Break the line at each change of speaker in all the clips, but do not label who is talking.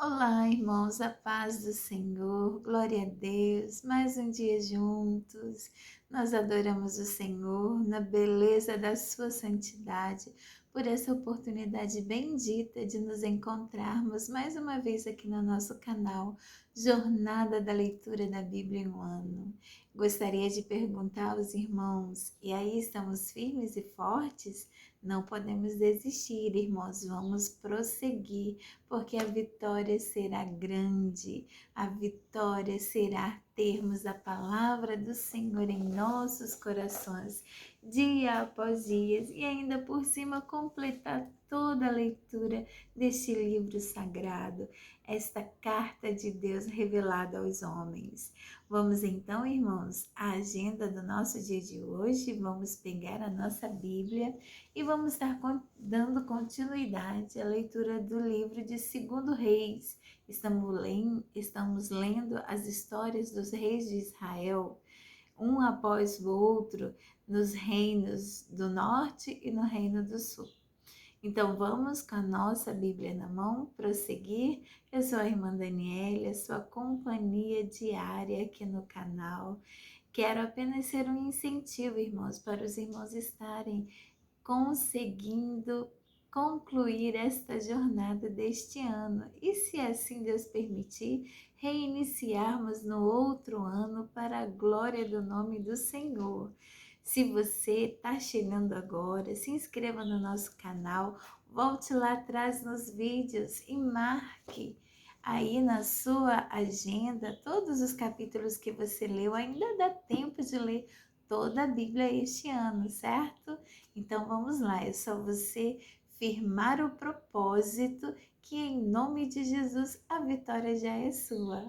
Olá, irmãos, a paz do Senhor, glória a Deus, mais um dia juntos, nós adoramos o Senhor na beleza da sua santidade, por essa oportunidade bendita de nos encontrarmos mais uma vez aqui no nosso canal, Jornada da Leitura da Bíblia em um Ano. Gostaria de perguntar aos irmãos, e aí estamos firmes e fortes? Não podemos desistir, irmãos, vamos prosseguir porque a vitória será grande, a vitória será termos a palavra do Senhor em nossos corações, dia após dia, e ainda por cima completar toda a leitura deste livro sagrado, esta carta de Deus revelada aos homens. Vamos então, irmãos, à agenda do nosso dia de hoje, vamos pegar a nossa Bíblia e vamos estar dando continuidade à leitura do livro de 2 Reis. Estamos lendo as histórias dos reis de Israel, um após o outro, nos reinos do norte e no reino do sul. Então vamos com a nossa Bíblia na mão prosseguir. Eu sou a irmã Daniela, a sua companhia diária aqui no canal. Quero apenas ser um incentivo, irmãos, para os irmãos estarem conseguindo concluir esta jornada deste ano e, se assim Deus permitir, reiniciarmos no outro ano para a glória do nome do Senhor. Se você está chegando agora, se inscreva no nosso canal, volte lá atrás nos vídeos e marque aí na sua agenda todos os capítulos que você leu. Ainda dá tempo de ler toda a Bíblia este ano, certo? Então vamos lá, é só você firmar o propósito que em nome de Jesus a vitória já é sua,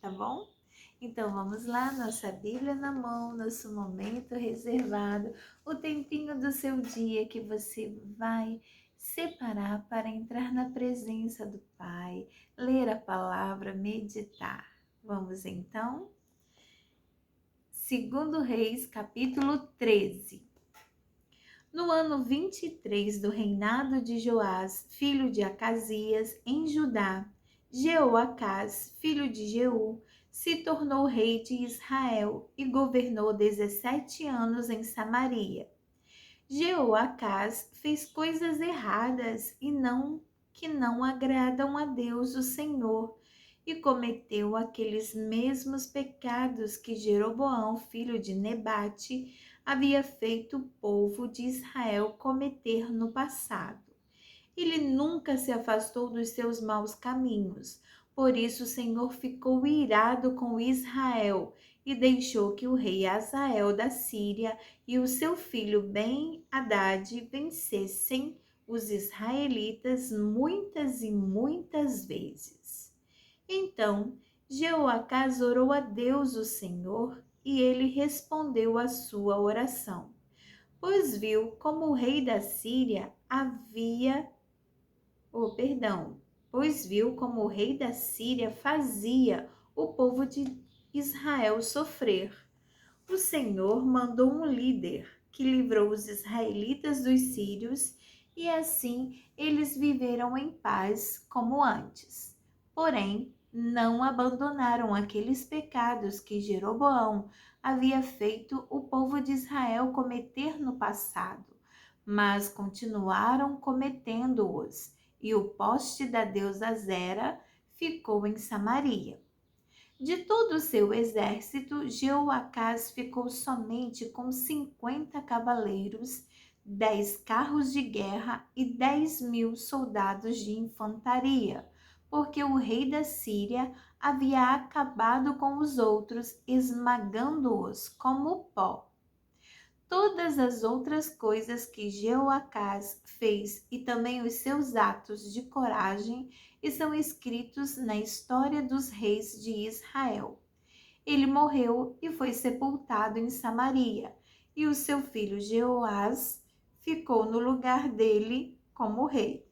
tá bom? Então vamos lá, nossa Bíblia na mão, nosso momento reservado, o tempinho do seu dia que você vai separar para entrar na presença do Pai, ler a palavra, meditar. Vamos então? 2 Reis, capítulo 13. No ano 23 do reinado de Joás, filho de Acasias, em Judá, Jeoacás, filho de Jeú, se tornou rei de Israel e governou 17 anos em Samaria. Jeoacás fez coisas erradas que não agradam a Deus, o Senhor, e cometeu aqueles mesmos pecados que Jeroboão, filho de Nebate, havia feito o povo de Israel cometer no passado. Ele nunca se afastou dos seus maus caminhos. Por isso o Senhor ficou irado com Israel e deixou que o rei Hazael da Síria e o seu filho Ben-Hadad vencessem os israelitas muitas e muitas vezes. Então Jeoacás orou a Deus o Senhor e ele respondeu à sua oração, pois viu como o rei da Síria pois viu como o rei da Síria fazia o povo de Israel sofrer. O Senhor mandou um líder que livrou os israelitas dos sírios e assim eles viveram em paz como antes. Porém, não abandonaram aqueles pecados que Jeroboão havia feito o povo de Israel cometer no passado, mas continuaram cometendo-os, e o poste da deusa Zera ficou em Samaria. De todo o seu exército, Jeoacás ficou somente com 50 cavaleiros, 10 carros de guerra e 10.000 soldados de infantaria, porque o rei da Síria havia acabado com os outros, esmagando-os como pó. Todas as outras coisas que Jeoacás fez e também os seus atos de coragem estão escritos na história dos reis de Israel. Ele morreu e foi sepultado em Samaria, e o seu filho Jeoás ficou no lugar dele como rei.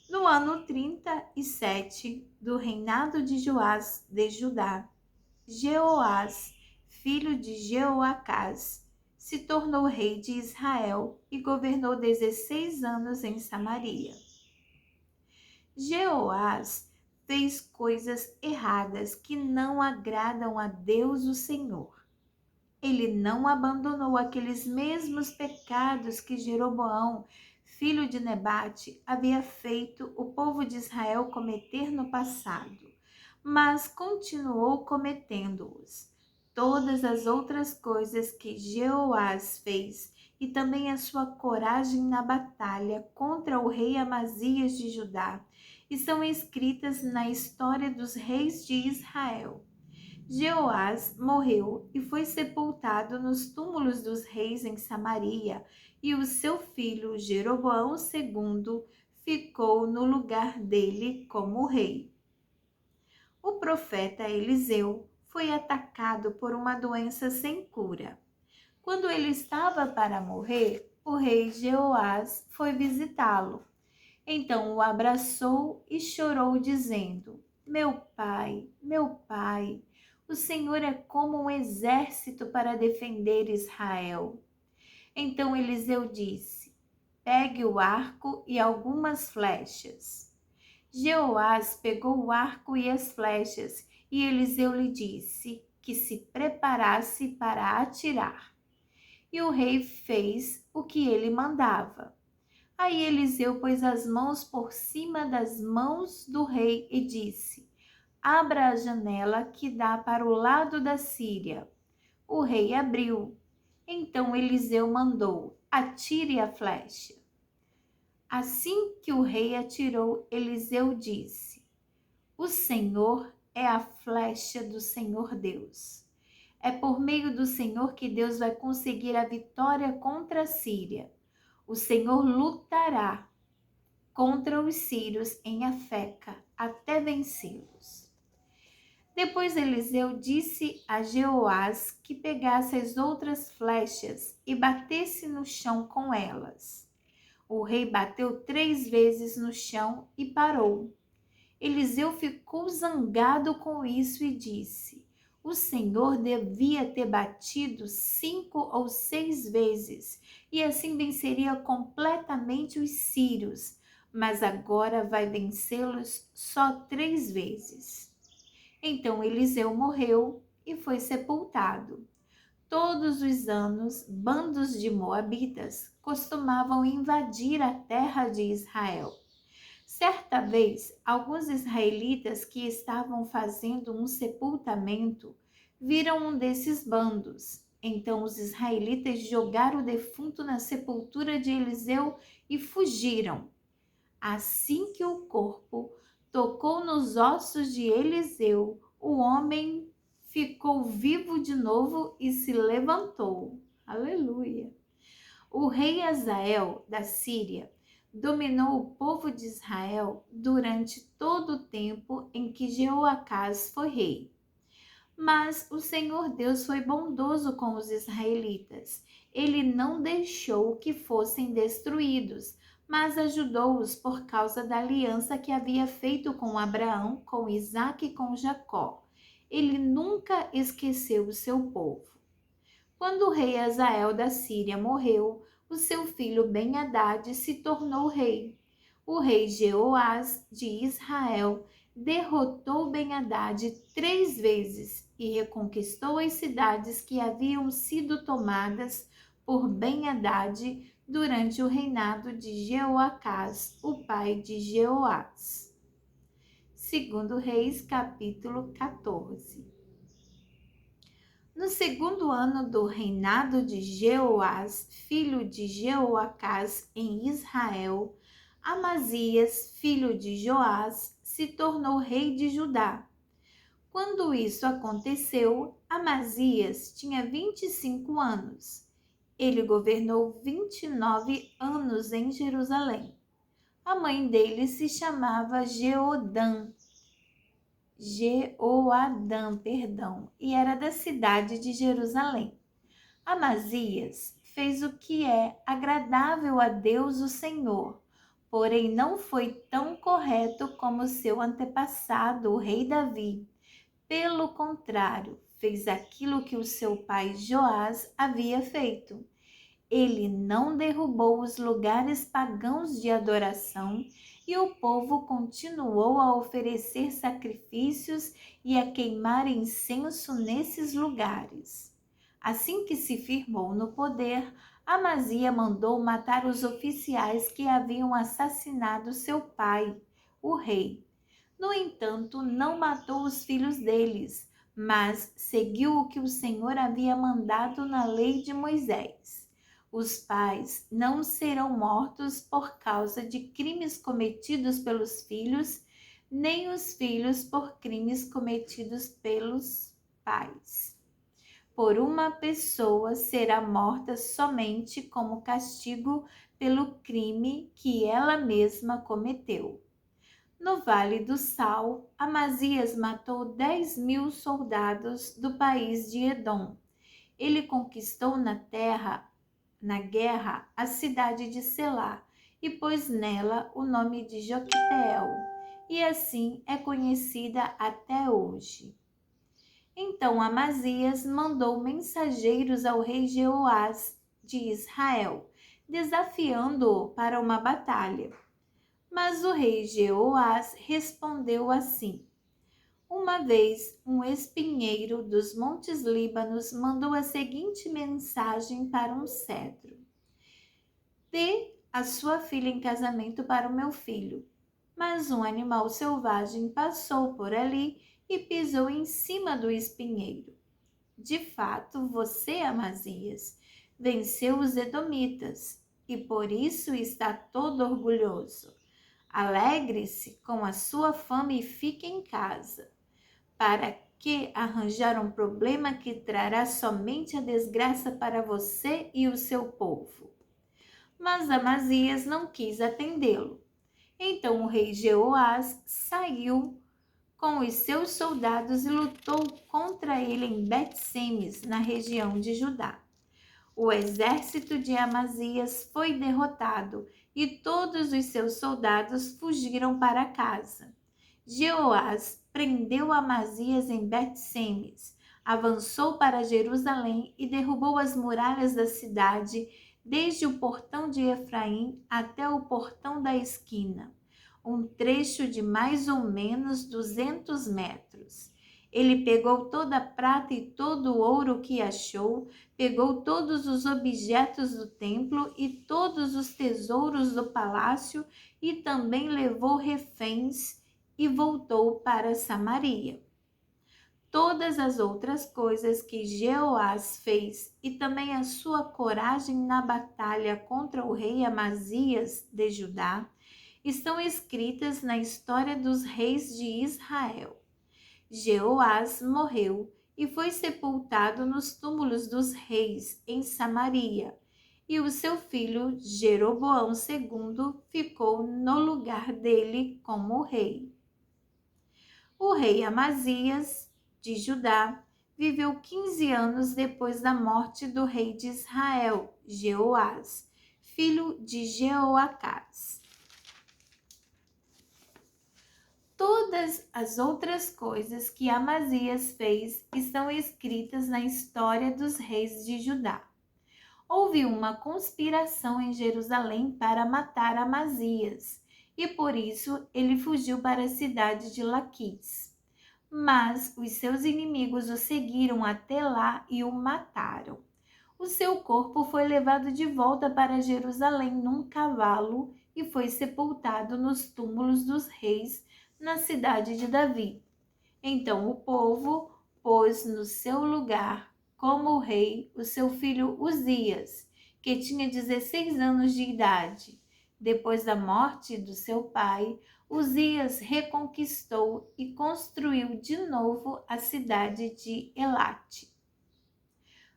No ano 37 do reinado de Joás de Judá, Jeoás, filho de Jeoacás, se tornou rei de Israel e governou 16 anos em Samaria. Jeoás fez coisas erradas que não agradam a Deus o Senhor. Ele não abandonou aqueles mesmos pecados que Jeroboão, filho de Nebate, havia feito o povo de Israel cometer no passado, mas continuou cometendo-os. Todas as outras coisas que Jeoás fez e também a sua coragem na batalha contra o rei Amazias de Judá estão escritas na história dos reis de Israel. Jeoás morreu e foi sepultado nos túmulos dos reis em Samaria, e o seu filho Jeroboão II ficou no lugar dele como rei. O profeta Eliseu foi atacado por uma doença sem cura. Quando ele estava para morrer, o rei Jeoás foi visitá-lo. Então o abraçou e chorou, dizendo: meu pai, o Senhor é como um exército para defender Israel. Então Eliseu disse: pegue o arco e algumas flechas. Jeoás pegou o arco e as flechas, e Eliseu lhe disse que se preparasse para atirar. E o rei fez o que ele mandava. Aí Eliseu pôs as mãos por cima das mãos do rei e disse: abra a janela que dá para o lado da Síria. O rei abriu. Então Eliseu mandou: atire a flecha. Assim que o rei atirou, Eliseu disse: o Senhor é a flecha do Senhor Deus. É por meio do Senhor que Deus vai conseguir a vitória contra a Síria. O Senhor lutará contra os sírios em Afeca até vencê-los. Depois Eliseu disse a Jeoás que pegasse as outras flechas e batesse no chão com elas. O rei bateu 3 vezes no chão e parou. Eliseu ficou zangado com isso e disse: o Senhor devia ter batido 5 ou 6 vezes, e assim venceria completamente os sírios, mas agora vai vencê-los só 3 vezes. Então Eliseu morreu e foi sepultado. Todos os anos, bandos de moabitas costumavam invadir a terra de Israel. Certa vez, alguns israelitas que estavam fazendo um sepultamento viram um desses bandos. Então os israelitas jogaram o defunto na sepultura de Eliseu e fugiram. Assim que o corpo tocou nos ossos de Eliseu, o homem ficou vivo de novo e se levantou. Aleluia! O rei Hazael da Síria dominou o povo de Israel durante todo o tempo em que Jeoacás foi rei. Mas o Senhor Deus foi bondoso com os israelitas. Ele não deixou que fossem destruídos, mas ajudou-os por causa da aliança que havia feito com Abraão, com Isaque e com Jacó. Ele nunca esqueceu o seu povo. Quando o rei Hazael da Síria morreu, o seu filho Ben-Hadad se tornou rei. O rei Jeoás de Israel derrotou Ben-Hadad 3 vezes e reconquistou as cidades que haviam sido tomadas por Ben-Hadad durante o reinado de Jeoacás, o pai de Jeoás. 2 Reis, capítulo 14. No 2º ano do reinado de Jeoás, filho de Jeoacás em Israel, Amazias, filho de Joás, se tornou rei de Judá. Quando isso aconteceu, Amazias tinha 25 anos. Ele governou 29 anos em Jerusalém. A mãe dele se chamava Jeoadã, e era da cidade de Jerusalém. Amazias fez o que é agradável a Deus o Senhor, porém não foi tão correto como seu antepassado, o rei Davi. Pelo contrário, fez aquilo que o seu pai Joás havia feito. Ele não derrubou os lugares pagãos de adoração e o povo continuou a oferecer sacrifícios e a queimar incenso nesses lugares. Assim que se firmou no poder, Amazia mandou matar os oficiais que haviam assassinado seu pai, o rei. No entanto, não matou os filhos deles, mas seguiu o que o Senhor havia mandado na lei de Moisés. Os pais não serão mortos por causa de crimes cometidos pelos filhos, nem os filhos por crimes cometidos pelos pais. Por uma pessoa será morta somente como castigo pelo crime que ela mesma cometeu. No Vale do Sal, Amazias matou 10.000 soldados do país de Edom. Ele conquistou na guerra, a cidade de Selá e pôs nela o nome de Joquiteel, e assim é conhecida até hoje. Então Amazias mandou mensageiros ao rei Jeoás de Israel, desafiando-o para uma batalha. Mas o rei Jeoás respondeu assim: Uma vez, um espinheiro dos montes Líbanos mandou a seguinte mensagem para um cedro: Dê a sua filha em casamento para o meu filho. Mas um animal selvagem passou por ali e pisou em cima do espinheiro. De fato, você, Amazias, venceu os edomitas e por isso está todo orgulhoso. Alegre-se com a sua fama e fique em casa. Para que arranjar um problema que trará somente a desgraça para você e o seu povo? Mas Amazias não quis atendê-lo. Então o rei Jeoás saiu com os seus soldados e lutou contra ele em Bet-Semes, na região de Judá. O exército de Amazias foi derrotado e todos os seus soldados fugiram para casa. Jeoás prendeu Amazias em Bet-Semes, avançou para Jerusalém e derrubou as muralhas da cidade, desde o portão de Efraim até o portão da esquina, um trecho de mais ou menos 200 metros. Ele pegou toda a prata e todo o ouro que achou, pegou todos os objetos do templo e todos os tesouros do palácio e também levou reféns e voltou para Samaria. Todas as outras coisas que Jeoás fez e também a sua coragem na batalha contra o rei Amazias de Judá estão escritas na história dos reis de Israel. Jeoás morreu e foi sepultado nos túmulos dos reis em Samaria, e o seu filho Jeroboão II ficou no lugar dele como rei. O rei Amazias de Judá viveu 15 anos depois da morte do rei de Israel, Jeoás, filho de Jeoacás. Todas as outras coisas que Amazias fez estão escritas na história dos reis de Judá. Houve uma conspiração em Jerusalém para matar Amazias, e por isso ele fugiu para a cidade de Laquis. Mas os seus inimigos o seguiram até lá e o mataram. O seu corpo foi levado de volta para Jerusalém num cavalo e foi sepultado nos túmulos dos reis na cidade de Davi. Então o povo pôs no seu lugar como rei o seu filho Uzias, que tinha 16 anos de idade. Depois da morte do seu pai, Uzias reconquistou e construiu de novo a cidade de Elate.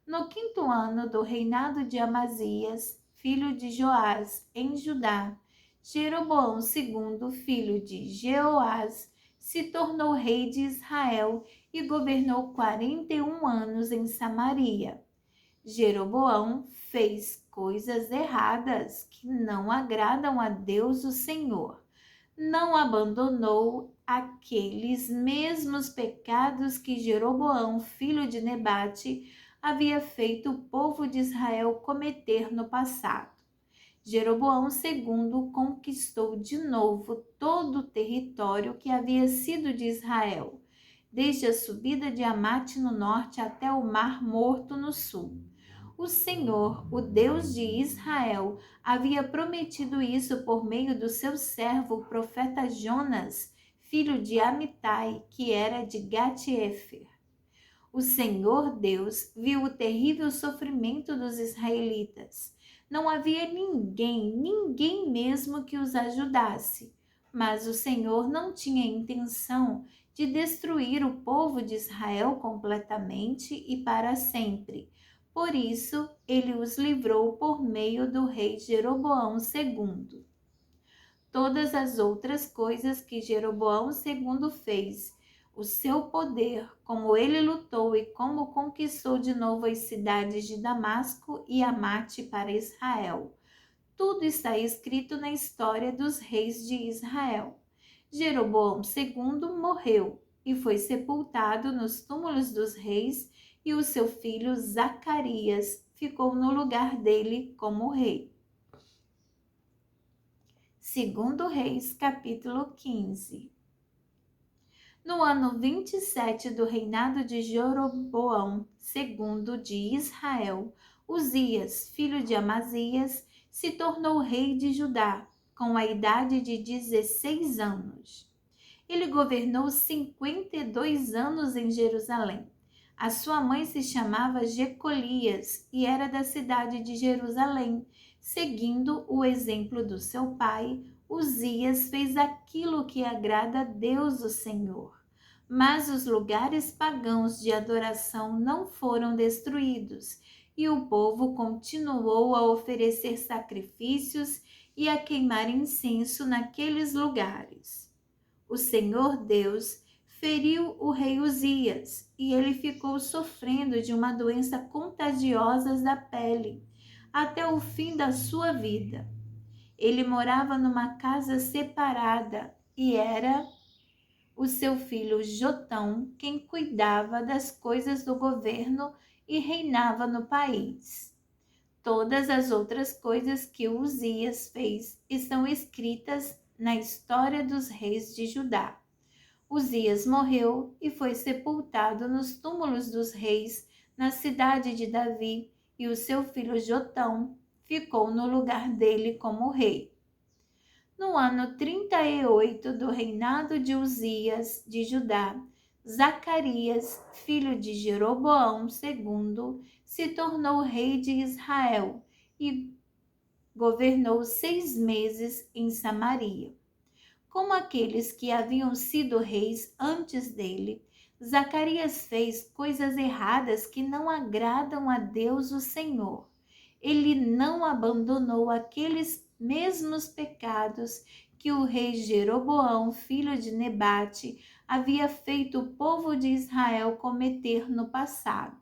No 5º ano do reinado de Amazias, filho de Joás, em Judá, Jeroboão II, filho de Jeoás, se tornou rei de Israel e governou 41 anos em Samaria. Jeroboão fez coisas erradas que não agradam a Deus o Senhor. Não abandonou aqueles mesmos pecados que Jeroboão, filho de Nebate, havia feito o povo de Israel cometer no passado. Jeroboão II conquistou de novo todo o território que havia sido de Israel, desde a subida de Amate no norte até o Mar Morto no sul. O Senhor, o Deus de Israel, havia prometido isso por meio do seu servo, o profeta Jonas, filho de Amitai, que era de Gat-Hefer. O Senhor Deus viu o terrível sofrimento dos israelitas. Não havia ninguém mesmo que os ajudasse. Mas o Senhor não tinha intenção de destruir o povo de Israel completamente e para sempre. Por isso, ele os livrou por meio do rei Jeroboão II. Todas as outras coisas que Jeroboão II fez, o seu poder, como ele lutou e como conquistou de novo as cidades de Damasco e Amate para Israel. Tudo está escrito na história dos reis de Israel. Jeroboão II morreu e foi sepultado nos túmulos dos reis, e o seu filho Zacarias ficou no lugar dele como rei. Segundo Reis, capítulo 15. No ano 27 do reinado de Jeroboão II de Israel, Uzias, filho de Amazias, se tornou rei de Judá, com a idade de 16 anos. Ele governou 52 anos em Jerusalém. A sua mãe se chamava Jecolias e era da cidade de Jerusalém. Seguindo o exemplo do seu pai, Uzias fez aquilo que agrada a Deus, o Senhor. Mas os lugares pagãos de adoração não foram destruídos, e o povo continuou a oferecer sacrifícios e a queimar incenso naqueles lugares. O Senhor Deus feriu o rei Uzias e ele ficou sofrendo de uma doença contagiosa da pele até o fim da sua vida. Ele morava numa casa separada e era o seu filho Jotão quem cuidava das coisas do governo e reinava no país. Todas as outras coisas que Uzias fez estão escritas na história dos reis de Judá. Uzias morreu e foi sepultado nos túmulos dos reis na cidade de Davi, e o seu filho Jotão ficou no lugar dele como rei. No ano 38 do reinado de Uzias de Judá, Zacarias, filho de Jeroboão II, se tornou rei de Israel e governou 6 meses em Samaria. Como aqueles que haviam sido reis antes dele, Zacarias fez coisas erradas que não agradam a Deus o Senhor. Ele não abandonou aqueles mesmos pecados que o rei Jeroboão, filho de Nebate, havia feito o povo de Israel cometer no passado.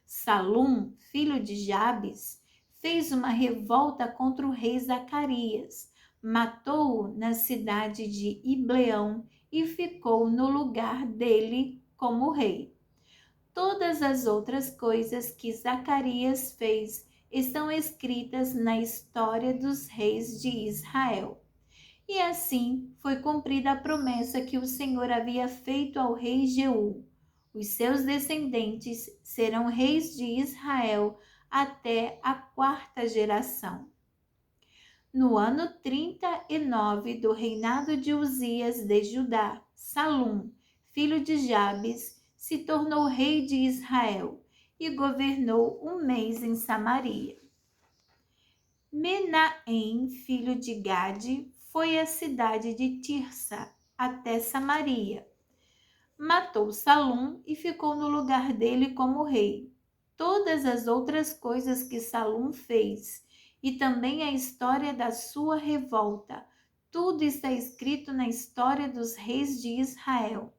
Salum, filho de Jabes, fez uma revolta contra o rei Zacarias, matou-o na cidade de Ibleão e ficou no lugar dele como rei. Todas as outras coisas que Zacarias fez estão escritas na história dos reis de Israel. E assim foi cumprida a promessa que o Senhor havia feito ao rei Jeú. Os seus descendentes serão reis de Israel até a 4ª geração. No ano 39 do reinado de Uzias de Judá, Salum, filho de Jabes, se tornou rei de Israel e governou 1 mês em Samaria. Menahem, filho de Gade, foi à cidade de Tirsa, até Samaria. Matou Salum e ficou no lugar dele como rei. Todas as outras coisas que Salum fez, e também a história da sua revolta, tudo está escrito na história dos reis de Israel.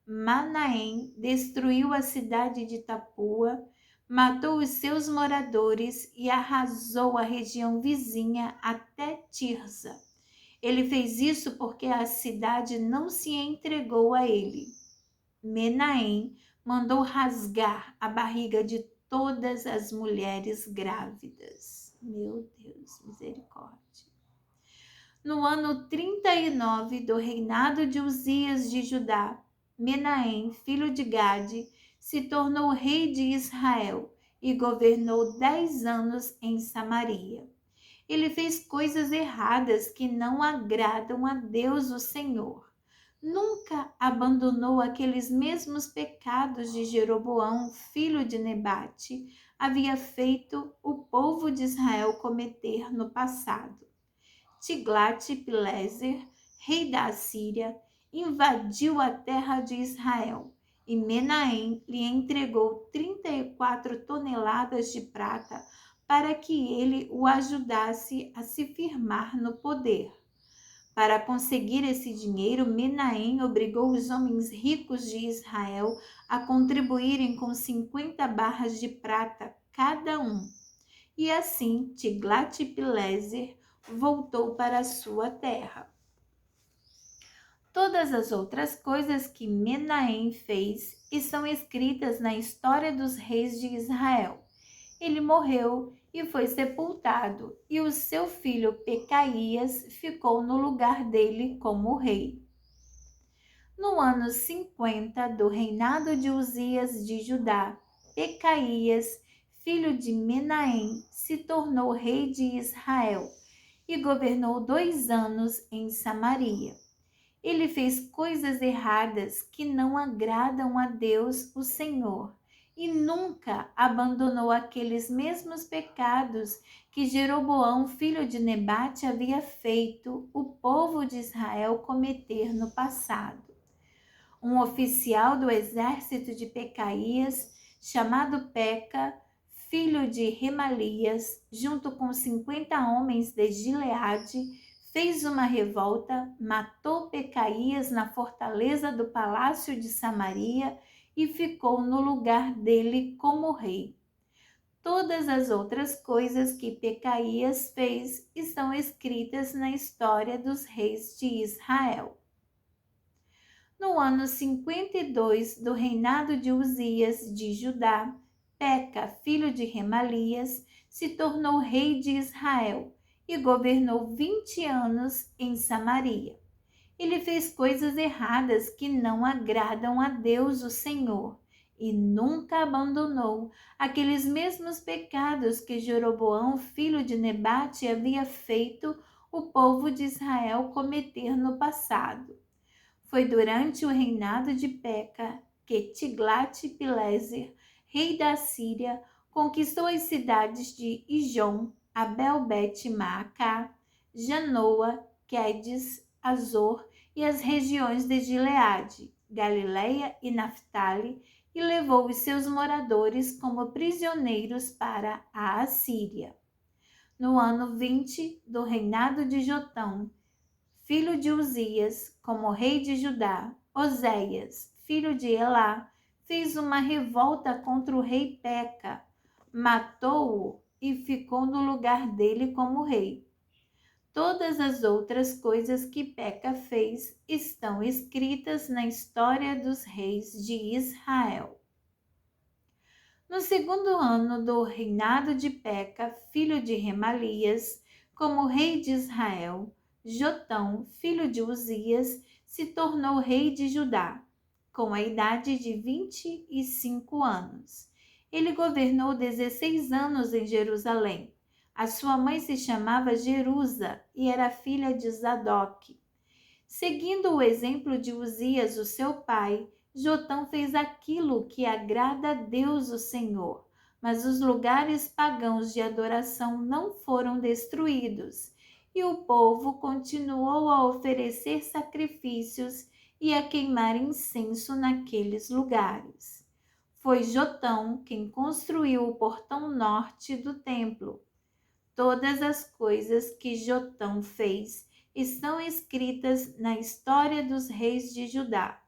Manaém destruiu a cidade de Tapua, matou os seus moradores e arrasou a região vizinha até Tirsa. Ele fez isso porque a cidade não se entregou a ele. Menahem mandou rasgar a barriga de todas as mulheres grávidas. Meu Deus, misericórdia. No ano 39 do reinado de Uzias de Judá, Menahem, filho de Gade, se tornou rei de Israel e governou 10 anos em Samaria. Ele fez coisas erradas que não agradam a Deus, o Senhor. Nunca abandonou aqueles mesmos pecados de Jeroboão, filho de Nebate, havia feito o povo de Israel cometer no passado. Tiglat-Pileser, rei da Assíria, invadiu a terra de Israel e Menahem lhe entregou 34 toneladas de prata para que ele o ajudasse a se firmar no poder. Para conseguir esse dinheiro, Menahem obrigou os homens ricos de Israel a contribuírem com 50 barras de prata cada um. E assim Tiglat-Pileser voltou para a sua terra. Todas as outras coisas que Menahem fez estão escritas na história dos reis de Israel. Ele morreu e foi sepultado, e o seu filho Pecaías ficou no lugar dele como rei. No ano 50 do reinado de Uzias de Judá, Pecaías, filho de Menahem, se tornou rei de Israel e governou 2 anos em Samaria. Ele fez coisas erradas que não agradam a Deus, o Senhor, e nunca abandonou aqueles mesmos pecados que Jeroboão, filho de Nebate, havia feito o povo de Israel cometer no passado. Um oficial do exército de Pecaías, chamado Peca, filho de Remalias, junto com 50 homens de Gileade, fez uma revolta, matou Pecaías na fortaleza do palácio de Samaria e ficou no lugar dele como rei. Todas as outras coisas que Pecaías fez estão escritas na história dos reis de Israel. No ano 52 do reinado de Uzias de Judá, Peca, filho de Remalias, se tornou rei de Israel e governou 20 anos em Samaria. Ele fez coisas erradas que não agradam a Deus, o Senhor, e nunca abandonou aqueles mesmos pecados que Jeroboão, filho de Nebate, havia feito o povo de Israel cometer no passado. Foi durante o reinado de Peca que Tiglat-Pileser, rei da Síria, conquistou as cidades de Ijon, Abel-Bet-Maacá, Janoa, Quedes, Azor e as regiões de Gileade, Galileia e Naftali, e levou os seus moradores como prisioneiros para a Assíria. No ano 20 do reinado de Jotão, filho de Uzias, como rei de Judá, Oséias, filho de Elá, fez uma revolta contra o rei Peca, matou-o e ficou no lugar dele como rei. Todas as outras coisas que Peca fez estão escritas na história dos reis de Israel. No segundo ano do reinado de Peca, filho de Remalias, como rei de Israel, Jotão, filho de Uzias, se tornou rei de Judá, com a idade de 25 anos. Ele governou 16 anos em Jerusalém. A sua mãe se chamava Jerusa e era filha de Zadok. Seguindo o exemplo de Uzias, o seu pai, Jotão fez aquilo que agrada a Deus, o Senhor, mas os lugares pagãos de adoração não foram destruídos, e o povo continuou a oferecer sacrifícios e a queimar incenso naqueles lugares. Foi Jotão quem construiu o portão norte do templo. Todas as coisas que Jotão fez estão escritas na história dos reis de Judá.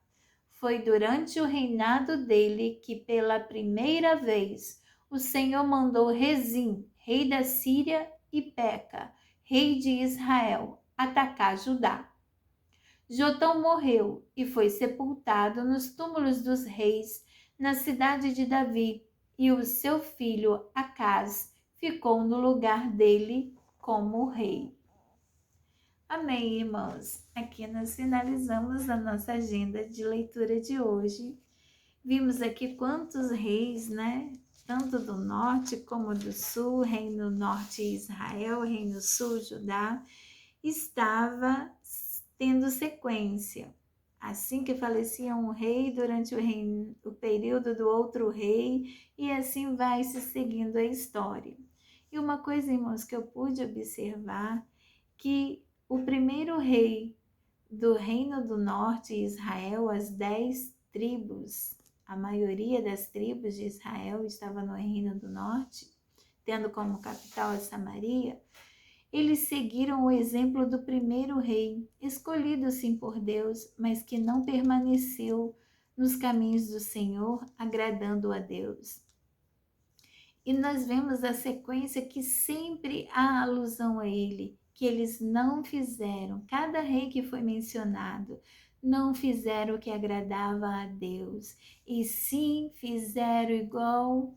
Foi durante o reinado dele que, pela primeira vez, o Senhor mandou Rezim, rei da Síria, e Peca, rei de Israel, atacar Judá. Jotão morreu e foi sepultado nos túmulos dos reis na cidade de Davi, e o seu filho Acaz ficou no lugar dele como rei. Amém, irmãos? Aqui nós finalizamos a nossa agenda de leitura de hoje. Vimos aqui quantos reis, né? Tanto do norte como do sul, Reino Norte Israel, Reino Sul Judá, estava tendo sequência. Assim que falecia um rei durante o período do outro rei, e assim vai se seguindo a história. E uma coisa, irmãos, que eu pude observar, que o primeiro rei do Reino do Norte, Israel, as 10 tribos, a maioria das tribos de Israel estava no Reino do Norte, tendo como capital a Samaria. Eles seguiram o exemplo do primeiro rei, escolhido sim por Deus, mas que não permaneceu nos caminhos do Senhor, agradando a Deus. E nós vemos a sequência que sempre há alusão a ele, que eles não fizeram, cada rei que foi mencionado, não fizeram o que agradava a Deus, e sim fizeram igual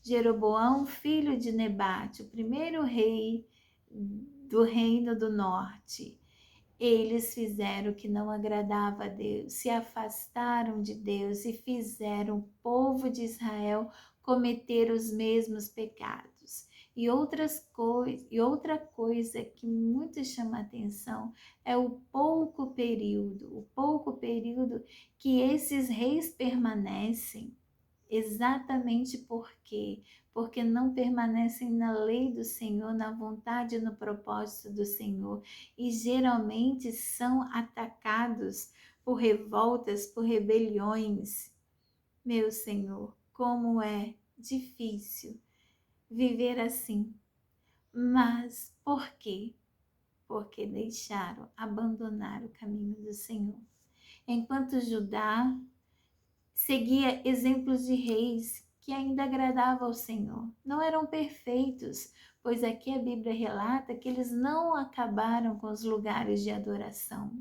Jeroboão, filho de Nebate, o primeiro rei do Reino do Norte. Eles fizeram o que não agradava a Deus, se afastaram de Deus e fizeram o povo de Israel cometer os mesmos pecados. E outra coisa que muito chama a atenção é o pouco período que esses reis permanecem. Exatamente porque não permanecem na lei do Senhor, na vontade e no propósito do Senhor, e geralmente são atacados por revoltas, por rebeliões. Meu Senhor, como é difícil viver assim. Mas por quê? Porque deixaram, abandonaram o caminho do Senhor. Enquanto Judá seguia exemplos de reis que ainda agradavam ao Senhor. Não eram perfeitos, pois aqui a Bíblia relata que eles não acabaram com os lugares de adoração.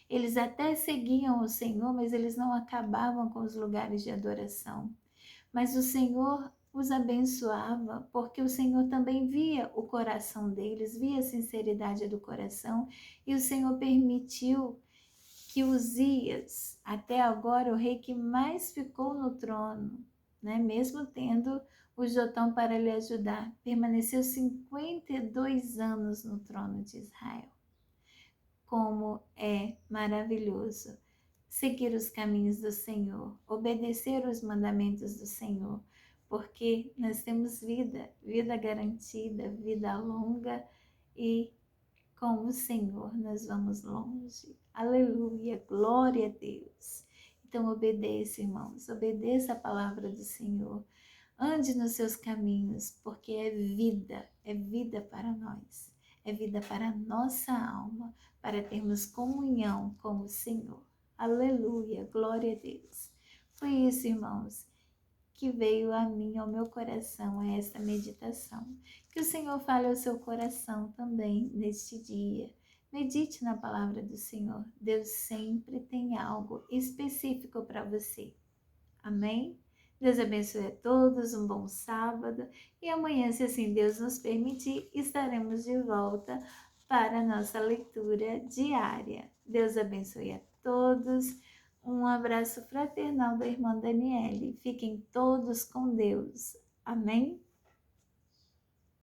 Eles até seguiam o Senhor, mas eles não acabavam com os lugares de adoração. Mas o Senhor os abençoava, porque o Senhor também via o coração deles, via a sinceridade do coração, e o Senhor permitiu que Uzias, até agora o rei que mais ficou no trono, né? Mesmo tendo o Jotão para lhe ajudar, permaneceu 52 anos no trono de Israel. Como é maravilhoso seguir os caminhos do Senhor, obedecer os mandamentos do Senhor, porque nós temos vida garantida, vida longa, e com o Senhor nós vamos longe. Aleluia, glória a Deus. Então obedeça, irmãos, obedeça a palavra do Senhor. Ande nos seus caminhos, porque é vida para nós. É vida para a nossa alma, para termos comunhão com o Senhor. Aleluia, glória a Deus. Foi isso, irmãos, que veio a mim, ao meu coração, esta meditação. Que o Senhor fale ao seu coração também neste dia. Medite na palavra do Senhor. Deus sempre tem algo específico para você. Amém? Deus abençoe a todos, um bom sábado. E amanhã, se assim Deus nos permitir, estaremos de volta para a nossa leitura diária. Deus abençoe a todos. Um abraço fraternal da irmã Daniele. Fiquem todos com Deus. Amém?